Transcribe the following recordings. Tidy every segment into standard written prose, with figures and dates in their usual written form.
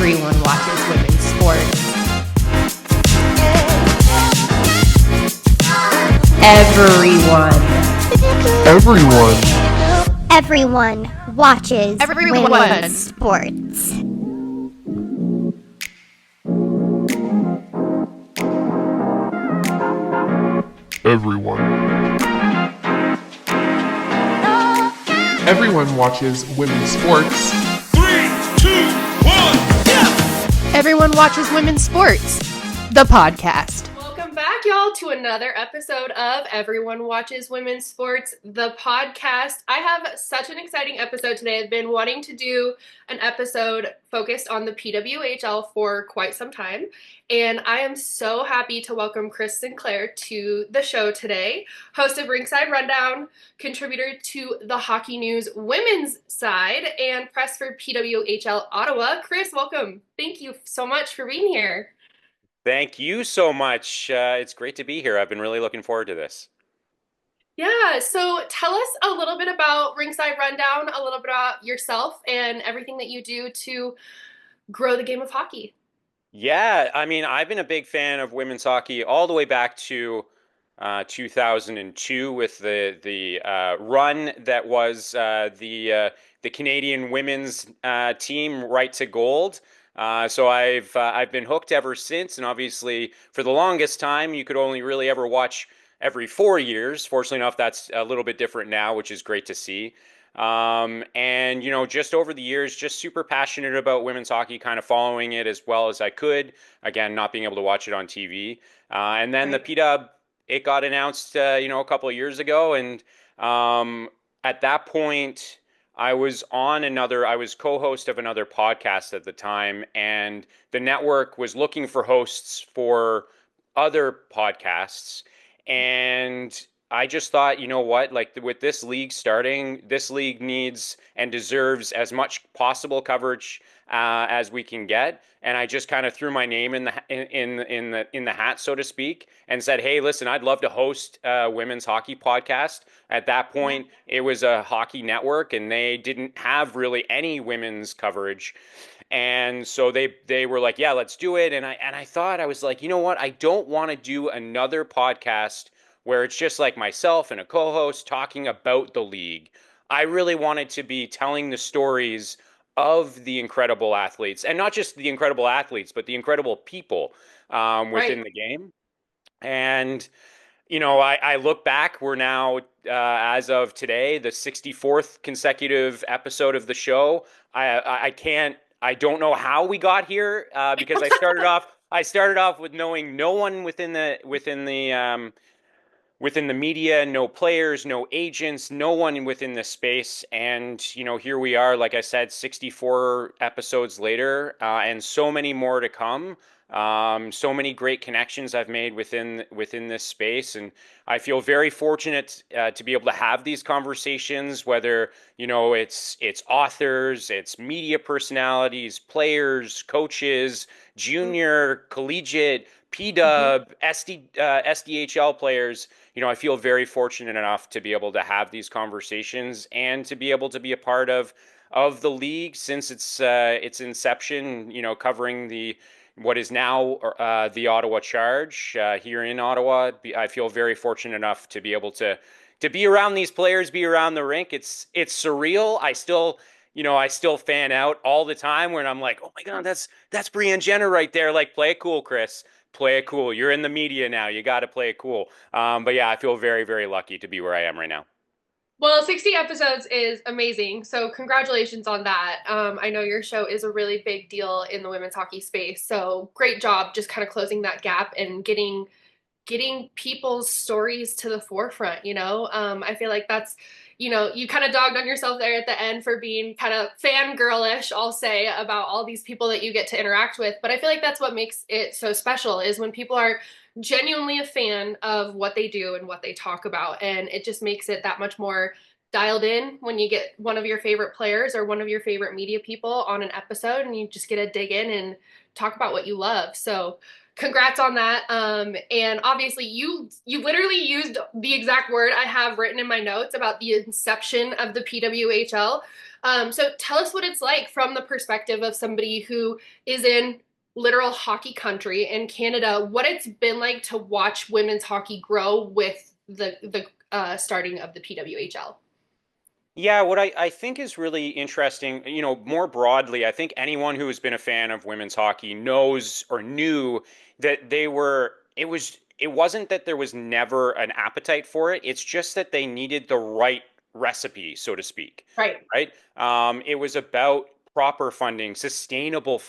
Everyone watches women's sports. Everyone. Everyone watches Everyone. women's sports. Everyone watches women's sports. 3, 2, 1, yeah! Everyone watches women's sports. The podcast. Welcome back, y'all, to another episode of Everyone Watches Women's Sports, the podcast. I have such an exciting episode today. I've been wanting to do an episode focused on the PWHL for quite some time, and I am so happy to welcome Chris Sinclair to the show today, host of Ringside Rundown, contributor to the Hockey News women's side, and press for PWHL Ottawa. Chris, welcome. Thank you so much for being here. Thank you so much. It's great to be here. I've been really looking forward to this. Yeah, so tell us a little bit about Ringside Rundown, a little bit about yourself and everything that you do to grow the game of hockey. Yeah, I mean, I've been a big fan of women's hockey all the way back to 2002 with the run that was the Canadian women's team right to gold. So I've been hooked ever since, and obviously for the longest time you could only really ever watch every 4 years. Fortunately enough, that's a little bit different now, which is great to see. And just over the years, just super passionate about women's hockey, kind of following it as well as I could. Again, not being able to watch it on TV. And then the PW, it got announced, a couple of years ago, and at that point, I was co-host of another podcast at the time, and the network was looking for hosts for other podcasts. And I just thought, you know what, like with this league starting, this league needs and deserves as much possible coverage as we can get. And I just kind of threw my name in the hat, so to speak, and said, "Hey, listen, I'd love to host a women's hockey podcast." At that point, it was a hockey network, and they didn't have really any women's coverage. And so they were like, "Yeah, let's do it." And I thought, I was like, you know what? I don't want to do another podcast where it's just like myself and a co-host talking about the league. I really wanted to be telling the stories of the incredible athletes, and not just the incredible athletes, but the incredible people within the game. And I look back, we're now, as of today, the 64th consecutive episode of the show. I don't know how we got here, because I started off with knowing no one within the media, no players, no agents, no one within the space. And, here we are, like I said, 64 episodes later, and so many more to come. So many great connections I've made within this space, and I feel very fortunate to be able to have these conversations. Whether it's authors, it's media personalities, players, coaches, junior, collegiate, PW, SDHL players. I feel very fortunate enough to be able to have these conversations and to be able to be a part of the league since its inception. Covering what is now the Ottawa Charge here in Ottawa. I feel very fortunate enough to be able to be around these players, be around the rink. It's surreal. I still fan out all the time when I'm like, oh my God, that's Brianne Jenner right there. Like, play it cool, Chris. Play it cool. You're in the media now. You got to play it cool. But yeah, I feel very, very lucky to be where I am right now. Well, 60 episodes is amazing, so congratulations on that. I know your show is a really big deal in the women's hockey space, so great job just kind of closing that gap and getting people's stories to the forefront. I feel like that's, you kind of dogged on yourself there at the end for being kind of fangirlish, I'll say, about all these people that you get to interact with. But I feel like that's what makes it so special, is when people are genuinely a fan of what they do and what they talk about. And it just makes it that much more dialed in when you get one of your favorite players or one of your favorite media people on an episode, and you just get to dig in and talk about what you love. So congrats on that. And obviously you literally used the exact word I have written in my notes about the inception of the PWHL. So tell us what it's like from the perspective of somebody who is in literal hockey country in Canada, what it's been like to watch women's hockey grow with the starting of the PWHL. Yeah, what I think is really interesting, more broadly, I think anyone who has been a fan of women's hockey knows or knew that it wasn't that there was never an appetite for it. It's just that they needed the right recipe, so to speak, Right. right? It was about proper funding, sustainable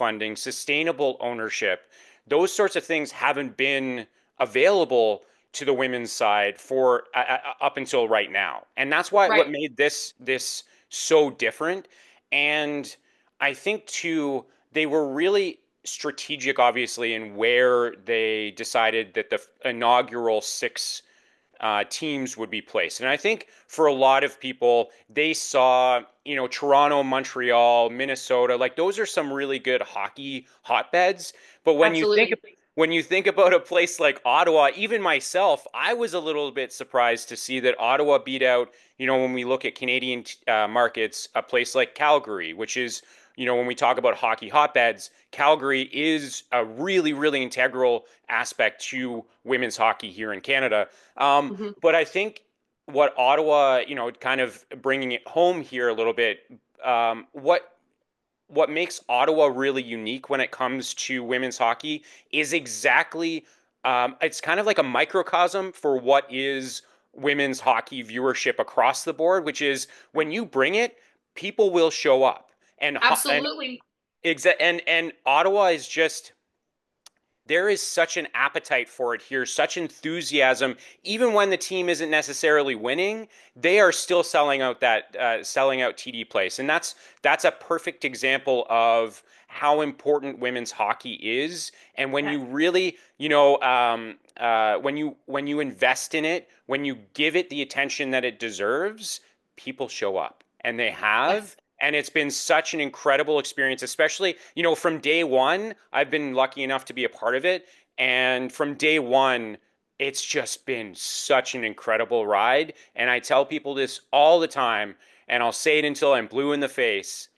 ownership. Those sorts of things haven't been available to the women's side for up until right now, and that's why what Right. made this so different. And I think too, they were really strategic, obviously, in where they decided that the inaugural six teams would be placed. And I think for a lot of people, they saw, Toronto, Montreal, Minnesota, like those are some really good hockey hotbeds. But Absolutely. when you think about a place like Ottawa, even myself, I was a little bit surprised to see that Ottawa beat out, when we look at Canadian markets, a place like Calgary, which is, when we talk about hockey hotbeds, Calgary is a really, really integral aspect to women's hockey here in Canada. Mhm. But I think what Ottawa, kind of bringing it home here a little bit, what makes Ottawa really unique when it comes to women's hockey is exactly, it's kind of like a microcosm for what is women's hockey viewership across the board, which is when you bring it, people will show up. And Absolutely. and Ottawa is just, there is such an appetite for it here, such enthusiasm. Even when the team isn't necessarily winning, they are still selling out TD Place, and that's a perfect example of how important women's hockey is. And when you really, when you invest in it, when you give it the attention that it deserves, people show up, and they have. Yes. And it's been such an incredible experience, especially, from day one, I've been lucky enough to be a part of it. And from day one, it's just been such an incredible ride. And I tell people this all the time, and I'll say it until I'm blue in the face.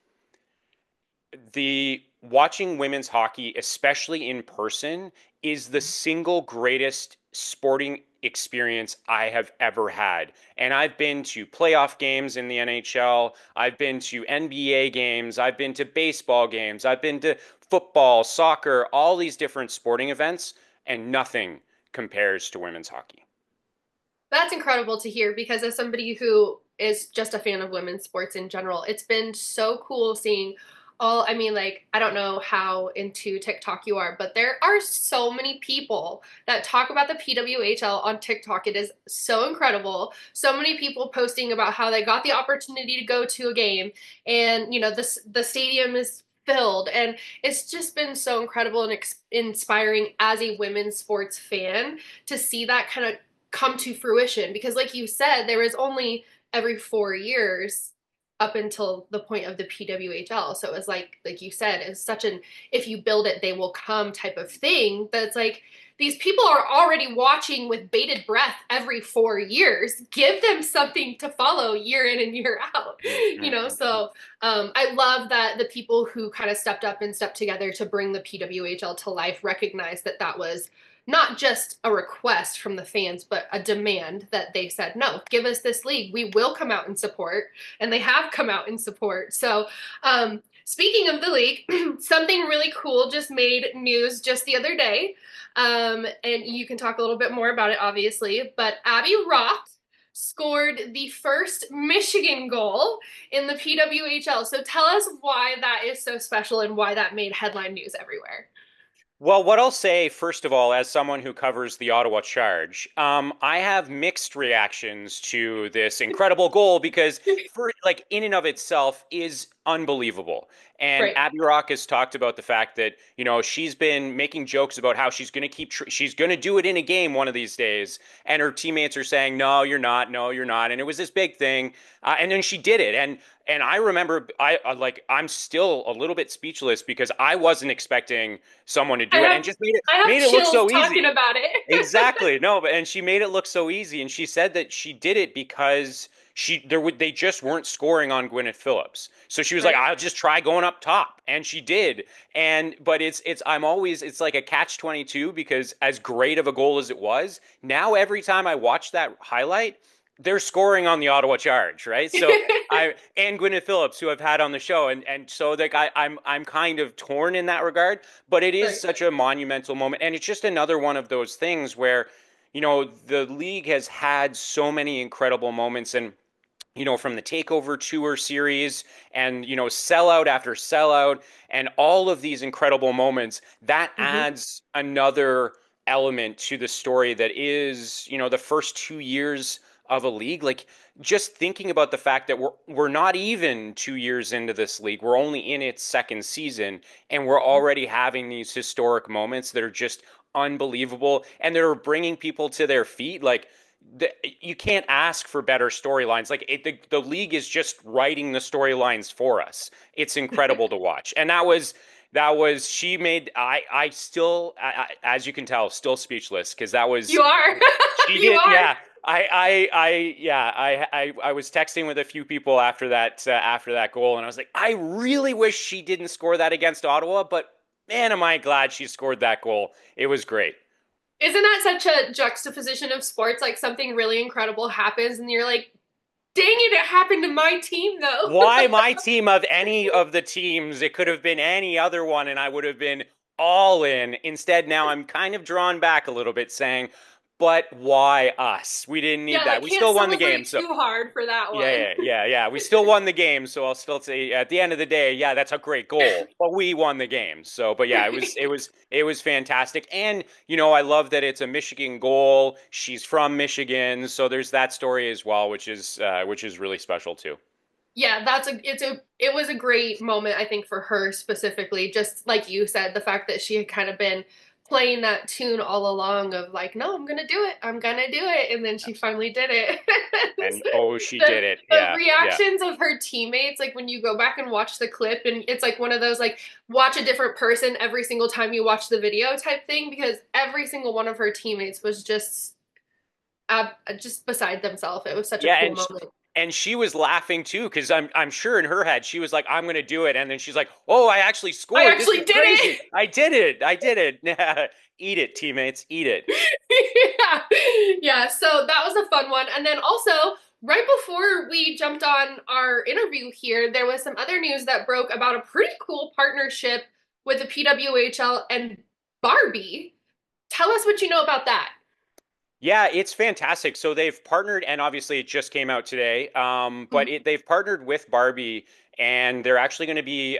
The watching women's hockey, especially in person, is the single greatest sporting experience I have ever had. And I've been to playoff games in the NHL, I've been to NBA games, I've been to baseball games, I've been to football, soccer, all these different sporting events, and nothing compares to women's hockey. That's incredible to hear because as somebody who is just a fan of women's sports in general, it's been so cool seeing I mean, like, I don't know how into TikTok you are, but there are so many people that talk about the PWHL on TikTok. It is so incredible. So many people posting about how they got the opportunity to go to a game and, the stadium is filled, and it's just been so incredible and inspiring as a women's sports fan to see that kind of come to fruition because like you said there was only every 4 years up until the point of the PWHL, so it was like you said, it's such an if you build it they will come type of thing that's like these people are already watching with bated breath every 4 years. Give them something to follow year in and year out. So I love that the people who kind of stepped up and stepped together to bring the PWHL to life recognize that that was not just a request from the fans, but a demand that they said, no, give us this league. We will come out and support. And they have come out and support. So, speaking of the league, something really cool just made news just the other day. And you can talk a little bit more about it, obviously. But Abby Roth scored the first Michigan goal in the PWHL. So tell us why that is so special and why that made headline news everywhere. Well, what I'll say, first of all, as someone who covers the Ottawa Charge, I have mixed reactions to this incredible goal because, for like in and of itself, is unbelievable. And Right. Abby Rock has talked about the fact that, she's been making jokes about how she's going to she's going to do it in a game one of these days. And her teammates are saying, no, you're not. No, you're not. And it was this big thing. And then she did it. And I remember I'm still a little bit speechless because I wasn't expecting someone to I do it and have just I have made it look chills so talking easy. about it. Exactly. No, but and she made it look so easy. And she said that she did it because they just weren't scoring on Gwyneth Phillips. So she was like, Right. I'll just try going up top. And she did. But it's like a catch-22 because as great of a goal as it was, now every time I watch that highlight, they're scoring on the Ottawa Charge, right? So I and Gwyneth Phillips, who I've had on the show, and so like I'm kind of torn in that regard, but it is Right. such a monumental moment, and it's just another one of those things where the league has had so many incredible moments, and from the Takeover Tour series and, sellout after sellout and all of these incredible moments, that Hmm. adds another element to the story that is, the first 2 years of a league. Like just thinking about the fact that we're not even 2 years into this league. We're only in its second season and we're already having these historic moments that are just unbelievable and that are bringing people to their feet. Like you can't ask for better storylines. Like the league is just writing the storylines for us. It's incredible to watch. And that was she made I still as you can tell still speechless because that was You are. she You did. are. Yeah. I was texting with a few people after that goal and I was like, I really wish she didn't score that against Ottawa, but man, am I glad she scored that goal. It was great. Isn't that such a juxtaposition of sports? Like something really incredible happens and you're like, dang it, it happened to my team though. Why my team of any of the teams? It could have been any other one, and I would have been all in. Instead, now I'm kind of drawn back a little bit, saying, but why us? We didn't need Yeah, that. like We can't still won the game, celebrate so too hard for that yeah, one. yeah, yeah, yeah. We still won the game, so I'll still say at the end of the day, yeah, that's a great goal. But we won the game. So, but yeah, it was fantastic. And, I love that it's a Michigan goal. She's from Michigan, so there's that story as well, which is really special too. Yeah, it was a great moment, I think, for her specifically. Just like you said, the fact that she had kind of been playing that tune all along of like, no, I'm gonna do it, I'm gonna do it, and then she finally did it. And oh, she the did it. the Yeah, yeah. reactions of her teammates, like when you go back and watch the clip, and it's like one of those like watch a different person every single time you watch the video type thing, because every single one of her teammates was just beside themselves. It was such a Yeah, cool and moment. and she was laughing too because I'm sure in her head she was like, I'm gonna do it, and then she's like, oh, I actually I scored. This actually is did crazy. it. I did it. I did it. Eat it, teammates. Eat it. Yeah. Yeah, so that was a fun one. And then also, right before we jumped on our interview here, there was some other news that broke about a pretty cool partnership with the PWHL and Barbie. Tell us what you know about that. Yeah, it's fantastic. So they've partnered, and obviously it just came out today. But Mhm. they've partnered with Barbie, and they're actually going to be.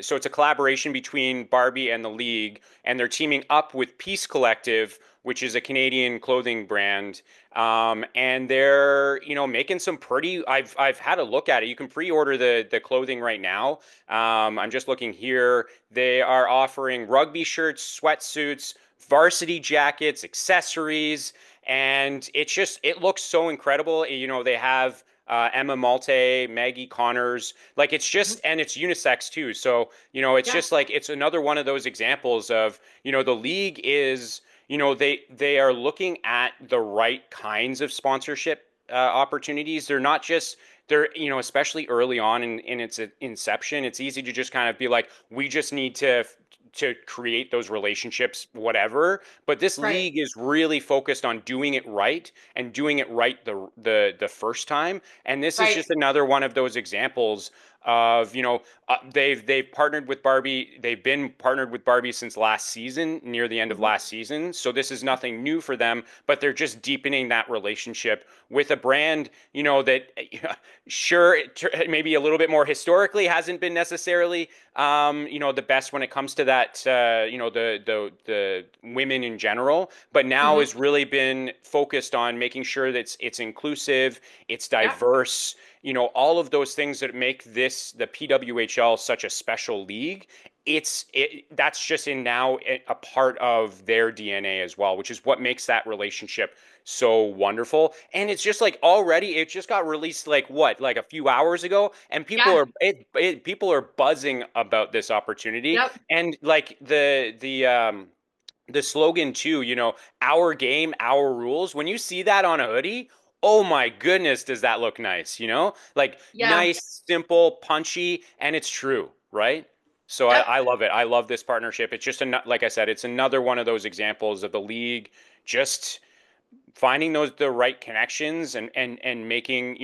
So it's a collaboration between Barbie and the League, and they're teaming up with Peace Collective, which is a Canadian clothing brand. And they're making some pretty. I've had a look at it. You can pre-order the clothing right now. I'm just looking here. They are offering rugby shirts, sweatsuits, varsity jackets, accessories, and it looks so incredible. They have Emma Malte, Maggie Connors, like it's Mhm. just and it's unisex too. So it's Yeah, just like it's another one of those examples of the league is they are looking at the right kinds of sponsorship opportunities. They're not just they're especially early on in its inception, it's easy to just kind of be like, we just need to create those relationships, whatever. But this right, league is really focused on doing it right and doing it right the first time. And this is right. just another one of those examples of they've partnered with Barbie. They've been partnered with Barbie since last season, near the end of Mhm. last season. So this is nothing new for them, but they're just deepening that relationship with a brand, that sure, maybe a little bit more historically hasn't been necessarily the best when it comes to that, the women in general, but now Mhm. has really been focused on making sure that it's inclusive, it's Yeah, diverse, all of those things that make the PWHL such a special league. That's just in now a part of their DNA as well, which is what makes that relationship so wonderful. And it's just like already it just got released like a few hours ago, and Yeah. people are buzzing about this opportunity. Yep. And like the slogan too, our game, our rules. When you see that on a hoodie, oh my goodness, does that look nice? Like Yeah. nice, simple, punchy, and it's true, right? So I, Yep. I love it. I love this partnership. It's just like I said, it's another one of those examples of the league just finding the right connections and making,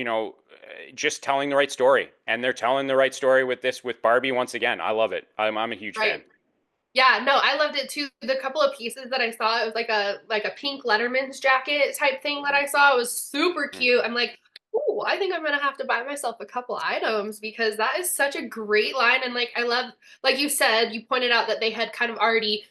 just telling the right story. And they're telling the right story with Barbie once again. I love it. I'm a huge fan. Right. Yeah, no, I loved it too. The couple of pieces that I saw, it was like a pink Letterman's jacket type thing that I saw. It was super Mhm. cute. I'm like, ooh, I think I'm gonna have to buy myself a couple items because that is such a great line. And like I love, like you said, you pointed out that they had kind of already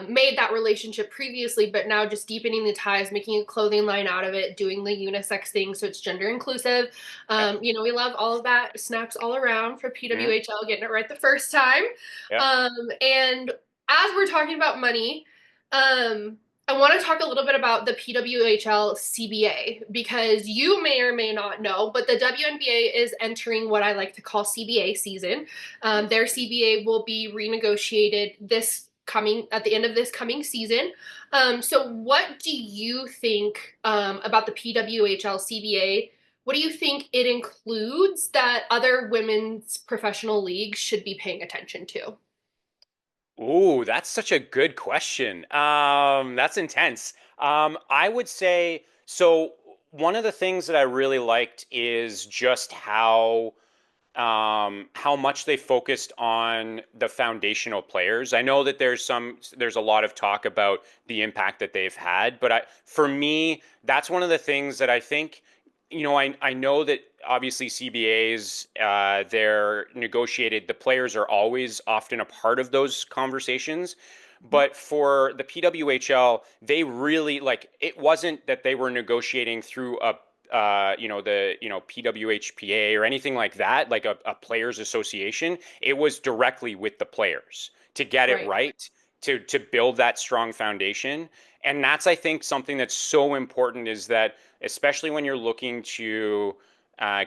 made that relationship previously, but now just deepening the ties, making a clothing line out of it, doing the unisex thing so it's gender inclusive. Yeah. We love all of that. Snaps all around for Mhm. PWHL getting it right the first time. Yeah. And as we're talking about money, I want to talk a little bit about the PWHL CBA because you may or may not know, but the WNBA is entering what I like to call CBA season. Their CBA will be renegotiated this coming at the end of this coming season. So, what do you think about the PWHL CBA? What do you think it includes that other women's professional leagues should be paying attention to? Ooh, that's such a good question. That's intense. I would say so. One of the things that I really liked is just how much they focused on the foundational players. I know that there's a lot of talk about the impact that they've had, but for me, that's one of the things that I think, I know that obviously CBAs, they're negotiated. The players are always often a part of those conversations. But for the PWHL, they really like it wasn't that they were negotiating through the PWHPA or anything like that, like a players association. It was directly with the players to get it Right, right, to build that strong foundation. And that's, I think, something that's so important is that, especially when you're looking to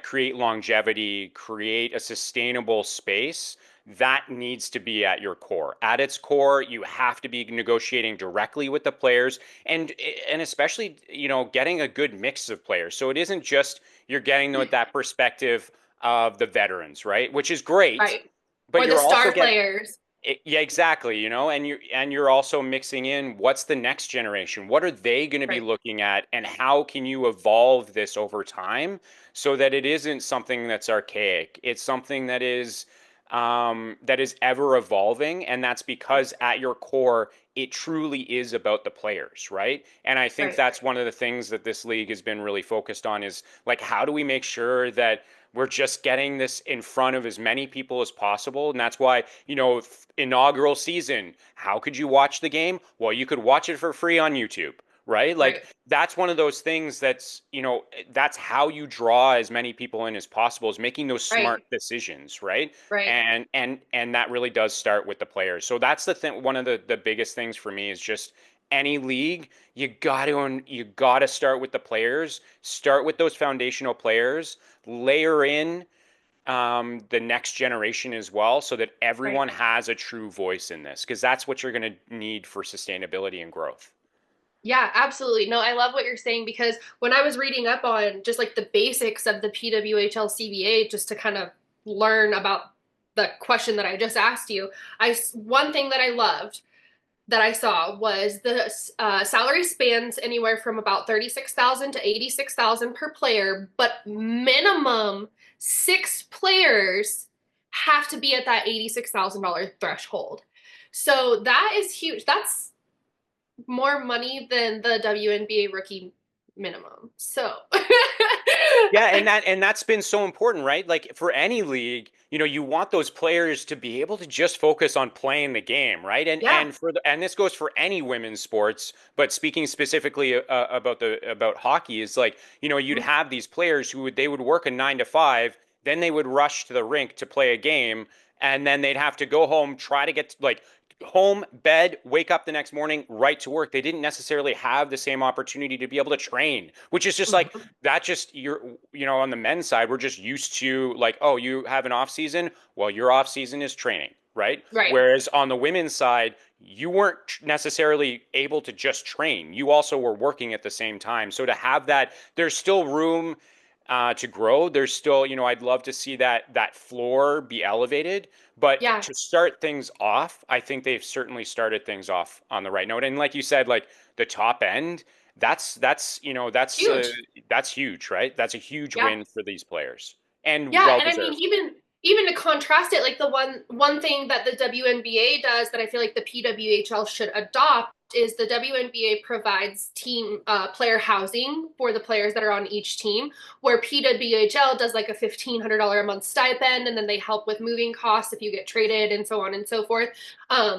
create longevity, create a sustainable space, that needs to be at your core. At its core, you have to be negotiating directly with the players and especially, getting a good mix of players. So it isn't just you're getting them with that perspective of the veterans, right? Which is great, right. but Or the you're also star getting players. yeah, exactly, and you're also mixing in what's the next generation? What are they going to be Right, looking at and how can you evolve this over time so that it isn't something that's archaic. It's something that is ever evolving, and that's because at your core it truly is about the players, right? And I think right, that's one of the things that this league has been really focused on is like how do we make sure that we're just getting this in front of as many people as possible. And that's why, inaugural season, how could you watch the game? Well, you could watch it for free on YouTube, right? Like right, that's one of those things that's how you draw as many people in as possible is making those right, smart decisions, right? right, And that really does start with the players. So that's the thing. One of the biggest things for me is just any league, you got to start with the players, start with those foundational players, layer in the next generation as well, so that right. everyone has a true voice in this, because that's what you're going to need for sustainability and growth. Yeah, absolutely. No, I love what you're saying because when I was reading up on just like the basics of the PWHL CBA, just to kind of learn about the question that I just asked you, one thing that I loved that I saw was the salary spans anywhere from about 36,000 to 86,000 per player, but minimum 6 players have to be at that $86,000 threshold. So that is huge. That's more money than the WNBA rookie minimum. So Yeah, and that's been so important, right? Like for any league, you want those players to be able to just focus on playing the game, right? And Yeah. and this goes for any women's sports, but speaking specifically about hockey is like, you'd Mhm. have these players who they would work a 9 to 5, then they would rush to the rink to play a game, and then they'd have to go home, try to get like home, bed, wake up the next morning, right to work. They didn't necessarily have the same opportunity to be able to train, which is just like Mhm. that. Just on the men's side, we're just used to like, oh, you have an off season. Well, your off season is training, right? Right. Whereas on the women's side, you weren't necessarily able to just train. You also were working at the same time. So to have that, there's still room to grow. There's still, I'd love to see that floor be elevated. But Yeah. to start things off, I think they've certainly started things off on the right note. And like you said, like the top end, Huge. that's huge, right? That's a huge Yeah. win for these players and Yeah, well and I mean, deserved. even to contrast it, like the one thing that the WNBA does that I feel like the PWHL should adopt is the WNBA provides team player housing for the players that are on each team, where PWHL does like a $1,500 a month stipend, and then they help with moving costs if you get traded and so on and so forth.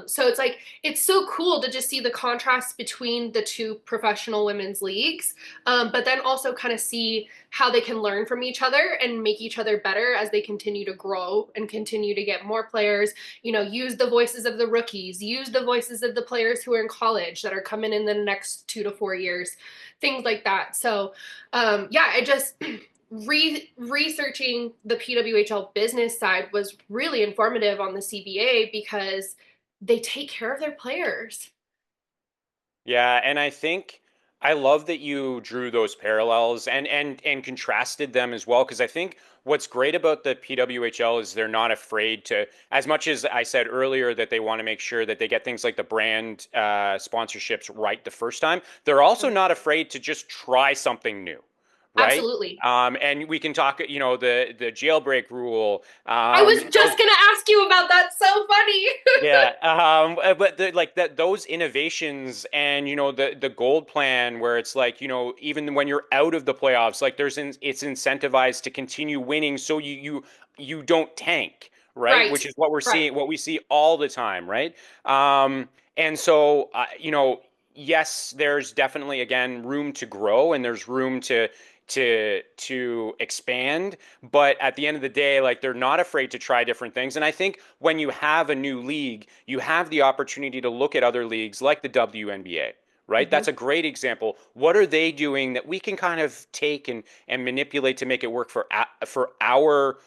So it's like it's so cool to just see the contrast between the two professional women's leagues, but then also kind of see how they can learn from each other and make each other better as they continue to grow and continue to get more players. Use the voices of the rookies, use the voices of the players who are in college that are coming in the next 2 to 4 years, things like that. So yeah, I just researching the PWHL business side was really informative on the CBA because they take care of their players. Yeah, and I think I love that you drew those parallels and contrasted them as well, because I think what's great about the PWHL is they're not afraid to, as much as I said earlier that they want to make sure that they get things like the brand sponsorships right the first time, they're also not afraid to just try something new, right? Absolutely. And we can talk, the jailbreak rule, I was those just going to ask you about that. So funny. yeah, but like that, those innovations, and the gold plan, where it's like, even when you're out of the playoffs, like it's incentivized to continue winning, so you don't tank, right? Right. Which is what we're Right. seeing, what we see all the time, right? And so yes, there's definitely again room to grow, and there's room to expand, but at the end of the day, like they're not afraid to try different things. And I think when you have a new league, you have the opportunity to look at other leagues like the WNBA, right? Mm-hmm. That's a great example. What are they doing that we can kind of take and manipulate to make it work for our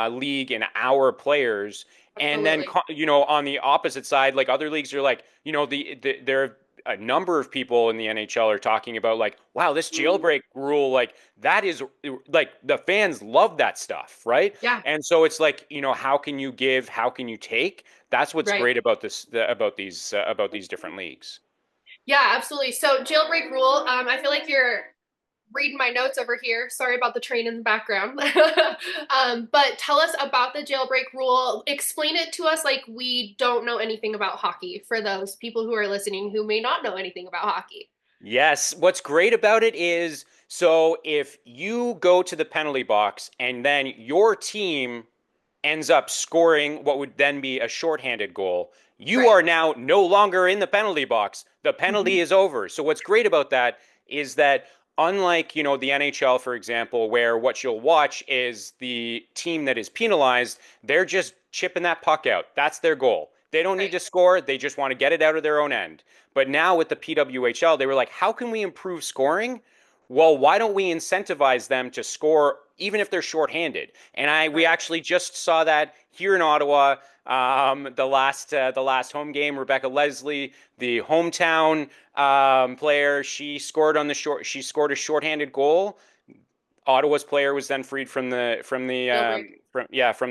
league and our players? And then, Absolutely. on the opposite side, like other leagues are like, there a number of people in the NHL are talking about like, wow, this jailbreak rule, like that is like the fans love that stuff, right? Yeah. And so it's like, how can you give, how can you take? That's what's Right. great about about these different leagues. Yeah, absolutely. So jailbreak rule. I feel like you're reading my notes over here. Sorry about the train in the background. But tell us about the jailbreak rule. Explain it to us like we don't know anything about hockey for those people who are listening who may not know anything about hockey. Yes, what's great about it is, so if you go to the penalty box and then your team ends up scoring what would then be a shorthanded goal, you Right. are now no longer in the penalty box. The Mm-hmm. penalty is over. So what's great about that is that, unlike, the NHL, for example, where what you'll watch is the team that is penalized, they're just chipping that puck out. That's their goal. They don't need Right. to score. They just want to get it out of their own end. But now with the PWHL, they were like, how can we improve scoring? Well, why don't we incentivize them to score even if they're shorthanded? And we Right. actually just saw that here in Ottawa. The last home game, Rebecca Leslie, the hometown player, she scored a shorthanded goal. Ottawa's player was then freed Jailbreak. from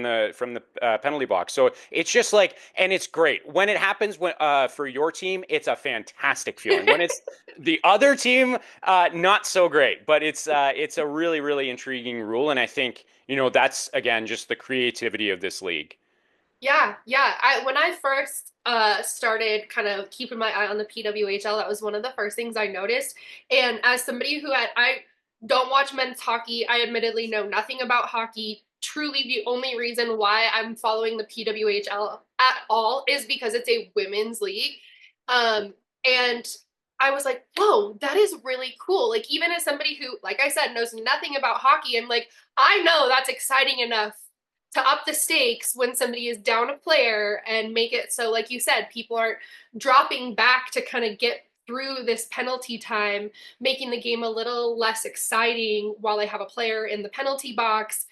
the penalty box. So it's just like, and it's great when it happens for your team. It's a fantastic feeling. When it's the other team, not so great. But it's a really really intriguing rule, and I think that's again just the creativity of this league. Yeah, yeah. When I first started kind of keeping my eye on the PWHL, that was one of the first things I noticed. And as somebody who I don't watch men's hockey, I admittedly know nothing about hockey. truly the only reason why I'm following the PWHL at all is because it's a women's league. And I was like, whoa, that is really cool. Like, even as somebody who, like I said, knows nothing about hockey, I'm like, I know that's exciting enough to up the stakes when somebody is down a player and make it so, like you said, people aren't dropping back to kind of get through this penalty time, making the game a little less exciting while they have a player in the penalty box.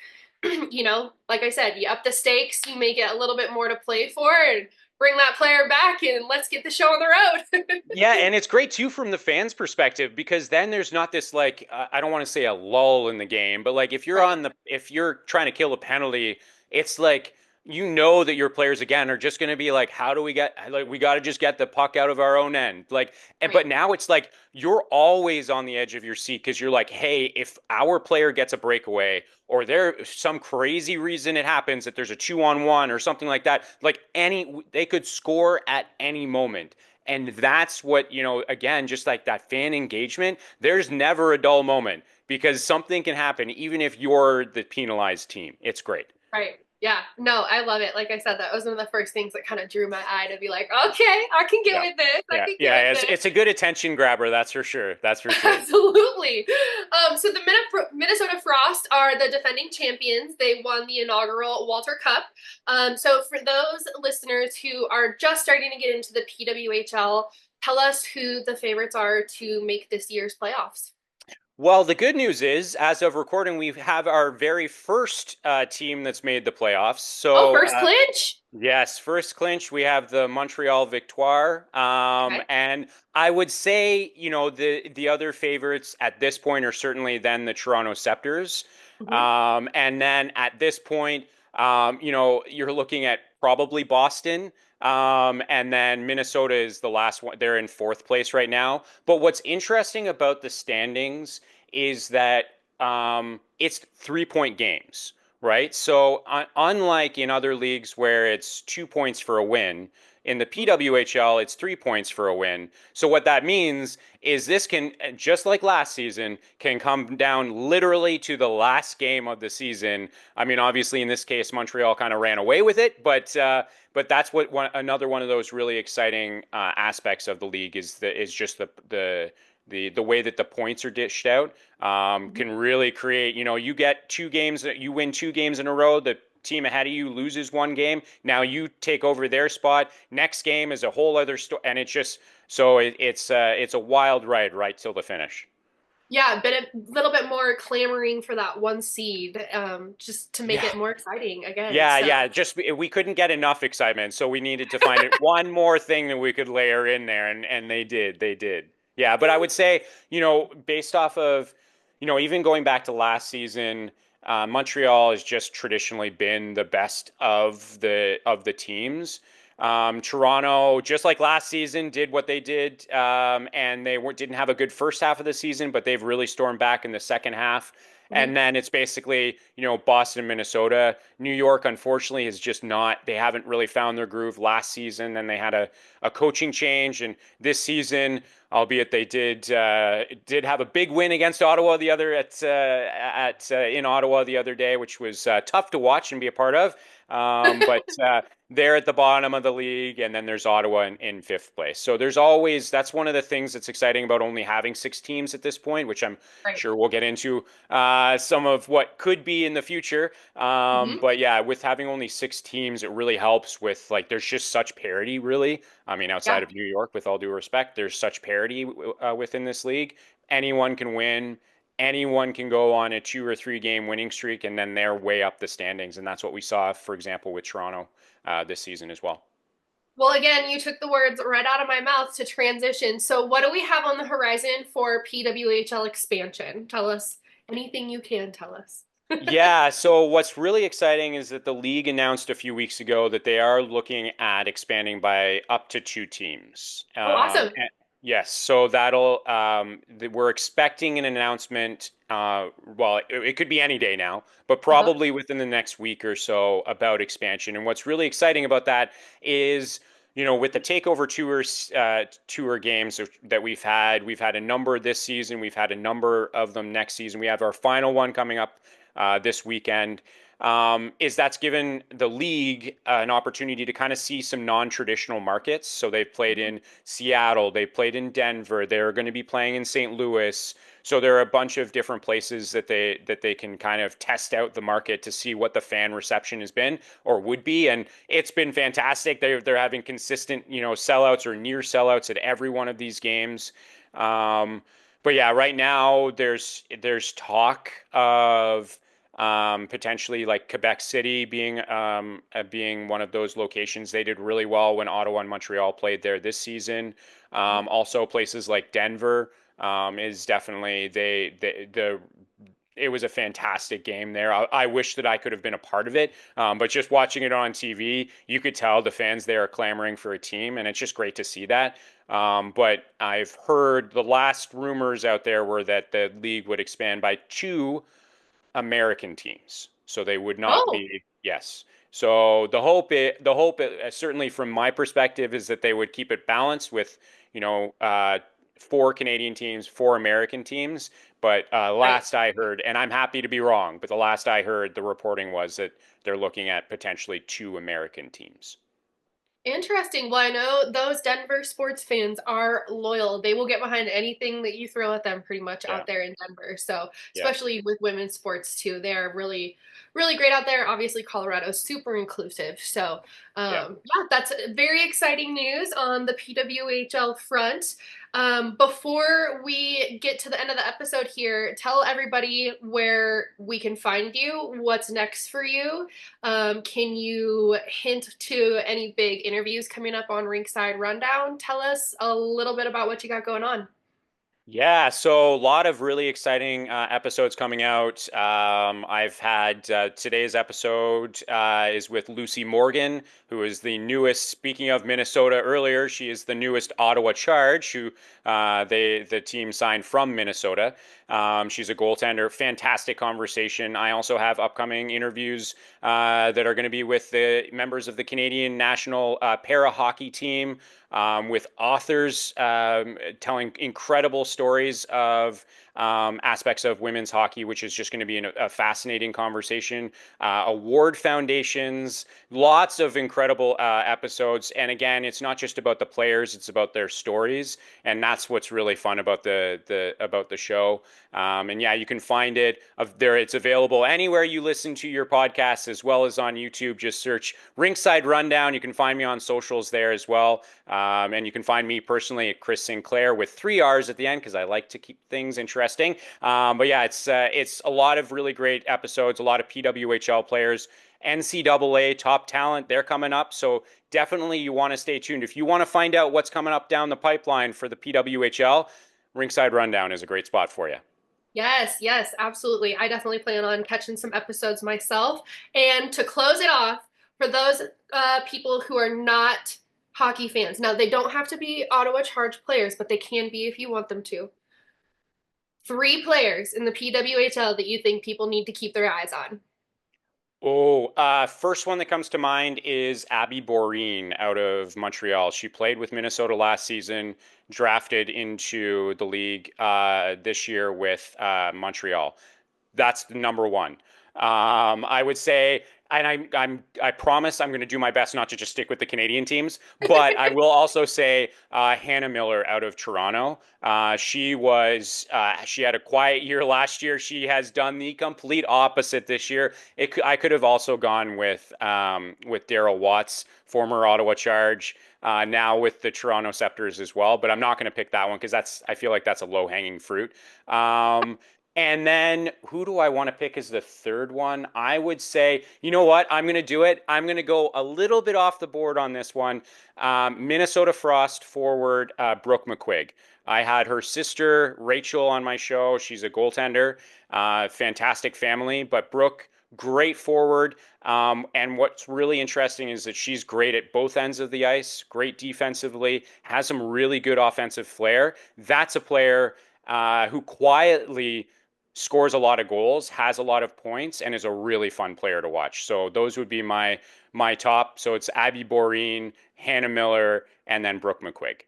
Like I said, you up the stakes, you make it a little bit more to play for, and bring that player back, and let's get the show on the road. Yeah, and it's great too from the fans' perspective because then there's not this like I don't want to say a lull in the game, but like Right, if you're trying to kill a penalty, it's like you know that your players again are just going to be like, how do we get like we got to just get the puck out of our own end, like, but right, now it's like you're always on the edge of your seat because you're like, hey, if our player gets a breakaway or there's some crazy reason it happens that there's a 2-on-1 or something like that, like they could score at any moment. And that's what, again, just like that fan engagement, there's never a dull moment because something can happen even if you're the penalized team. It's great. right. Yeah, no, I love it. Like I said, that was one of the first ththings that kind of drew my eye to be like, okay, I can get Yeah. with this. I Yeah. can get Yeah. with this. It's a good attention grabber. That's for sure. That's for sure. Absolutely. So the Minnesota Frost are the defending champions. They won the inaugural Walter Cup. So for those listeners who are just starting to get into the PWHL, tell us who the favorites are to make this year's playoffs. Well, the good news is, as of recording, we have our very first team that's made the playoffs. Oh, So, first clinch? yes, first clinch, we have the Montreal Victoire. Okay. And I would say, the other favorites at this point are certainly then the Toronto Scepters. Hmm. And then at this point, you're looking at probably Boston. And then Minnesota is the last one. They're in fourth place right now. But what's interesting about the standings is that it's 3-point games, right? So unlike in other leagues where it's 2 points for a win, in the PWHL it's 3 points for a win. So what that means is this can, just like last season, can come down literally to the last game of the season. I mean, obviously in this case, Montreal kind of ran away with it, but that's what another one of those really exciting aspects of the league is just the way that the points are dished out can really create. You get 2 games, you win 2 games in a row. The team ahead of you loses 1 game. Now you take over their spot. Next game is a whole other story, and it's just so it's a wild ride right till the finish. Yeah, but a little bit more clamoring for that one seed, just to make Yeah. it more exciting again. Yeah, So, yeah. Just we couldn't get enough excitement, so we needed to find it one more thing that we could layer in there, and they did. They did. Yeah, but I would say, based off of, even going back to last season, Montreal has just traditionally been the best of the teams. Toronto, just like last season, did what they did, and they didn't have a good first half of the season, but they've really stormed back in the second half. mhm. And then it's basically, Boston, Minnesota. New York, unfortunately, is just not, they haven't really found their groove last season. Then they had a coaching change. And this season, albeit they did have a big win against Ottawa the other in Ottawa the other day, which was tough to watch and be a part of. But they're at the bottom of the league, and then there's Ottawa in fifth place. So that's one of the things that's exciting about only having 6 teams at this point, which I'm Right. sure we'll get into some of what could be in the future. Hmm. But yeah, with having only 6 teams, it really helps with like there's just such parity, really. I mean, outside Yeah. of New York, with all due respect, there's such parity within this league. Anyone can win. Anyone can go on a 2 or 3 game winning streak, and then they're way up the standings. And that's what we saw, for example, with Toronto this season as well. Well, again, you took the words right out of my mouth to transition. So, what do we have on the horizon for PWHL expansion? Tell us anything you can tell us. Yeah, so what's really exciting is that the league announced a few weeks ago that they are looking at expanding by up to 2 teams. Oh, awesome. Yes, so we're expecting an announcement. Well, it could be any day now, but Uh-huh. probably within the next week or so about expansion. And what's really exciting about that is, with the takeover tour games that we've had a number this season. We've had a number of them next season. We have our final one coming up this weekend. is that's given the league an opportunity to kind of see some non-traditional markets. So they've played in Seattle, they've played in Denver, they're going to be playing in St. Louis. So there are a bunch of different places that they can kind of test out the market to see what the fan reception has been or would be, and it's been fantastic. They're having consistent, sellouts or near sellouts at every one of these games. Um, but yeah, right now there's talk of potentially like Quebec City being one of those locations. They did really well when Ottawa and Montreal played there this season. Also, places like Denver is definitely the it was a fantastic game there. I wish that I could have been a part of it, but just watching it on TV, you could tell the fans there are clamoring for a team, and it's just great to see that. But I've heard the last rumors out there were that the league would expand by two American teams, so they would not Oh, be. Yes. So the hope, certainly from my perspective, is that they would keep it balanced with, you know, uh, four Canadian teams, four American teams. But right. last I heard, and I'm happy to be wrong, but the last I heard, the reporting was that they're looking at potentially two American teams. Interesting. Well, I know those Denver sports fans are loyal. They will get behind anything that you throw at them pretty much Yeah. out there in Denver. So, Yeah. especially with women's sports too, they're really, really great out there. Obviously, Colorado's super inclusive. So, Yeah. yeah, that's very exciting news on the PWHL front. Before we get to the end of the episode here, tell everybody where we can find you, what's next for you. Can you hint to any big interviews coming up on Rinkside Rundown? Tell us a little bit about what you got going on. Yeah, so a lot of really exciting episodes coming out. I've had today's episode is with Lucy Morgan, who is the newest. Speaking of Minnesota earlier, she is the newest Ottawa Charge, who the team signed from Minnesota. She's a goaltender. Fantastic conversation. I also have upcoming interviews that are going to be with the members of the Canadian national para hockey team, with authors telling incredible stories of aspects of women's hockey, which is just going to be a fascinating conversation. Award foundations, lots of incredible episodes. And again, it's not just about the players; it's about their stories, and that's what's really fun about the show. And yeah, you can find it there. It's available anywhere you listen to your podcasts, as well as on YouTube. Just search Rinkside Rundown. You can find me on socials there as well. And you can find me personally at Chris Sinclair with three R's at the end because I like to keep things interesting. But yeah, it's a lot of really great episodes, a lot of PWHL players, NCAA top talent. They're coming up, so definitely you want to stay tuned. If you want to find out what's coming up down the pipeline for the PWHL, Rinkside Rundown is a great spot for you. Yes, yes, absolutely. I definitely plan on catching some episodes myself. And to close it off, for those people who are not hockey fans, now they don't have to be Ottawa Charge players, but they can be if you want them to. Three players in the PWHL that you think people need to keep their eyes on. Oh, first one that comes to mind is Abby Boreen out of Montreal. She played with Minnesota last season, drafted into the league this year with Montreal. That's the number one. I would say, and I promise I'm going to do my best not to just stick with the Canadian teams, but I will also say Hannah Miller out of Toronto. She had a quiet year last year. She has done the complete opposite this year. I could have also gone with Daryl Watts, former Ottawa Charge. Now with the Toronto Scepters as well, but I'm not going to pick that one because I feel like that's a low hanging fruit. Um, and then who do I want to pick as the third one? I would say, you know what? I'm going to do it. I'm going to go a little bit off the board on this one. Minnesota Frost forward Brooke McQuigg. I had her sister Rachel on my show. She's a goaltender, fantastic family. But Brooke, great forward. And what's really interesting is that she's great at both ends of the ice, great defensively, has some really good offensive flair. That's a player who quietly scores a lot of goals, has a lot of points, and is a really fun player to watch. So those would be my top. So it's Abby Boreen, Hannah Miller, and then Brooke McQuigg.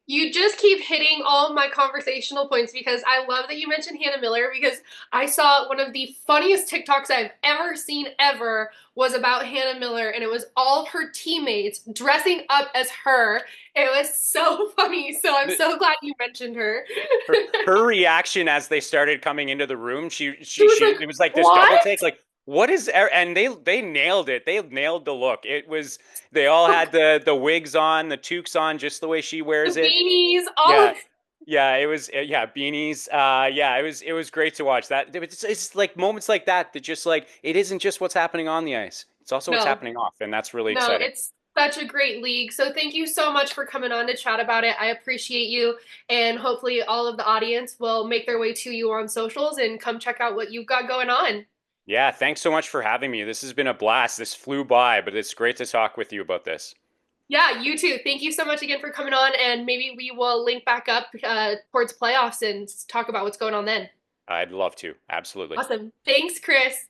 You just keep hitting all my conversational points because I love that you mentioned Hannah Miller because I saw one of the funniest TikToks I've ever seen ever was about Hannah Miller and it was all of her teammates dressing up as her. It was so funny. So I'm The- so glad you mentioned her. her reaction as they started coming into the room, She was like, it was like this double "What?" take, like what is and they nailed it. They nailed the look. It was they all had the wigs on, the toques on, just the way she The wears it. beanies, all of Yeah. it. Yeah, it was yeah, beanies. Yeah, it was great to watch. That it's like moments like that that just like it isn't just what's happening on the ice. It's also what's No, happening off, and that's really no, exciting. it's such a great league. So thank you so much for coming on to chat about it. I appreciate you. And hopefully all of the audience will make their way to you on socials and come check out what you've got going on. Yeah, thanks so much for having me. This has been a blast. This flew by, but it's great to talk with you about this. Yeah, you too. Thank you so much again for coming on. And maybe we will link back up towards playoffs and talk about what's going on then. I'd love to. Absolutely. Awesome. Thanks, Chris.